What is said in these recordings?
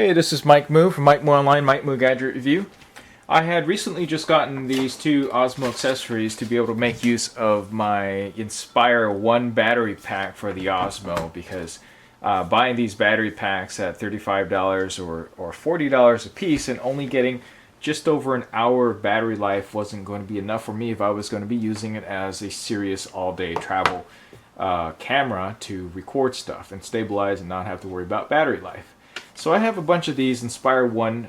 Hey, this is Mike Moo from Mike Moo Online, Mike Moo Gadget Review. I had recently just gotten these two Osmo accessories to be able to make use of my Inspire 1 battery pack for the Osmo because buying these battery packs at $35 or $40 a piece and only getting just over an hour of battery life wasn't going to be enough for me if I was going to be using it as a serious all-day travel camera to record stuff and stabilize and not have to worry about battery life. So I have a bunch of these Inspire 1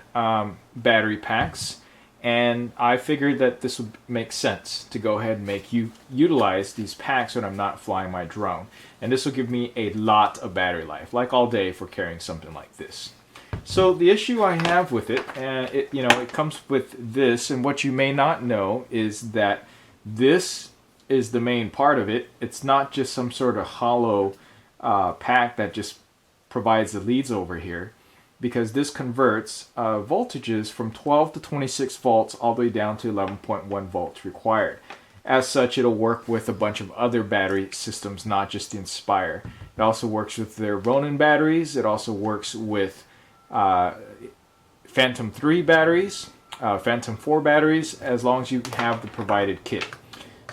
battery packs, and I figured that this would make sense to go ahead and utilize these packs when I'm not flying my drone. And this will give me a lot of battery life, like all day for carrying something like this. So the issue I have with it, it comes with this, and what you may not know is that this is the main part of it. It's not just some sort of hollow pack that just provides the leads over here, because this converts voltages from 12 to 26 volts all the way down to 11.1 volts required. As such, it'll work with a bunch of other battery systems, not just the Inspire. It also works with their Ronin batteries. It also works with Phantom 3 batteries, Phantom 4 batteries, as long as you have the provided kit.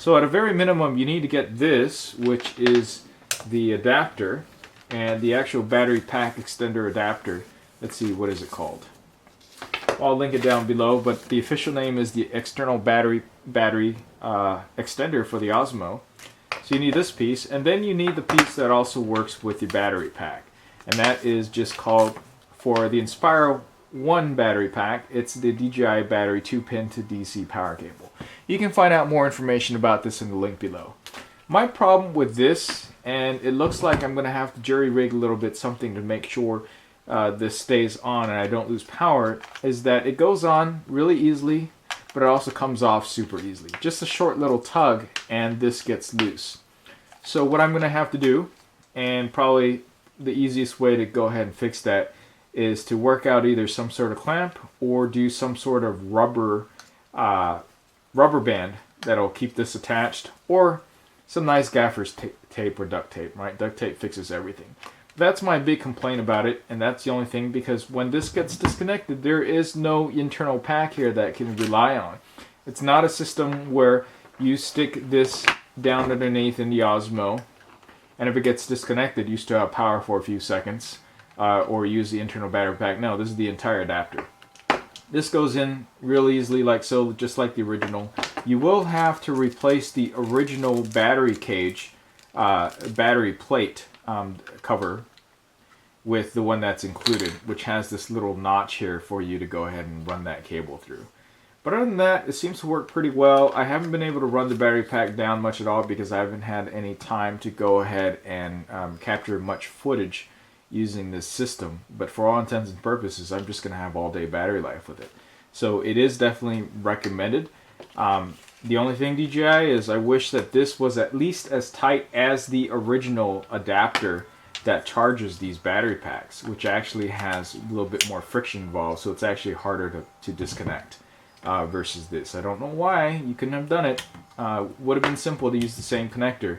So at a very minimum, you need to get this, which is the adapter, and the actual battery pack extender adapter. Let's see, what is it called? I'll link it down below, but the official name is the external battery extender for the Osmo. So you need this piece, and then you need the piece that also works with the battery pack. And that is just called, for the Inspire 1 battery pack, it's the DJI battery 2-pin to DC power cable. You can find out more information about this in the link below. My problem with this, and it looks like I'm going to have to jury rig a little bit something to make sure this stays on and I don't lose power, is that it goes on really easily, but it also comes off super easily. Just a short little tug and this gets loose. So what I'm going to have to do, and probably the easiest way to go ahead and fix that, is to work out either some sort of clamp or do some sort of rubber band that'll keep this attached, or some nice gaffer's tape or duct tape, right? Duct tape fixes everything. That's my big complaint about it, and that's the only thing, because when this gets disconnected, there is no internal pack here that can rely on. It's not a system where you stick this down underneath in the Osmo, and if it gets disconnected, you still have power for a few seconds, or use the internal battery pack. No, this is the entire adapter. This goes in real easily, like so, just like the original. You will have to replace the original battery cage, battery plate cover with the one that's included, which has this little notch here for you to go ahead and run that cable through. But other than that, it seems to work pretty well. I haven't been able to run the battery pack down much at all because I haven't had any time to go ahead and capture much footage using this system, but for all intents and purposes, I'm just going to have all day battery life with it. So it is definitely recommended. The only thing, DJI, is I wish that this was at least as tight as the original adapter that charges these battery packs, which actually has a little bit more friction involved, so it's actually harder to disconnect versus this. I don't know why you couldn't have done it. Would have been simple to use the same connector,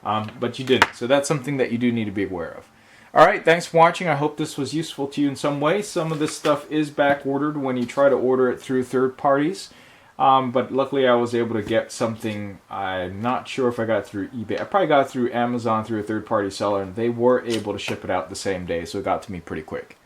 but you didn't. So that's something that you do need to be aware of. Alright, thanks for watching. I hope this was useful to you in some way. Some of this stuff is back ordered when you try to order it through third parties. But luckily I was able to get something. I'm not sure if I got it through eBay. I probably got it through Amazon through a third-party seller, and they were able to ship it out the same day, so it got to me pretty quick.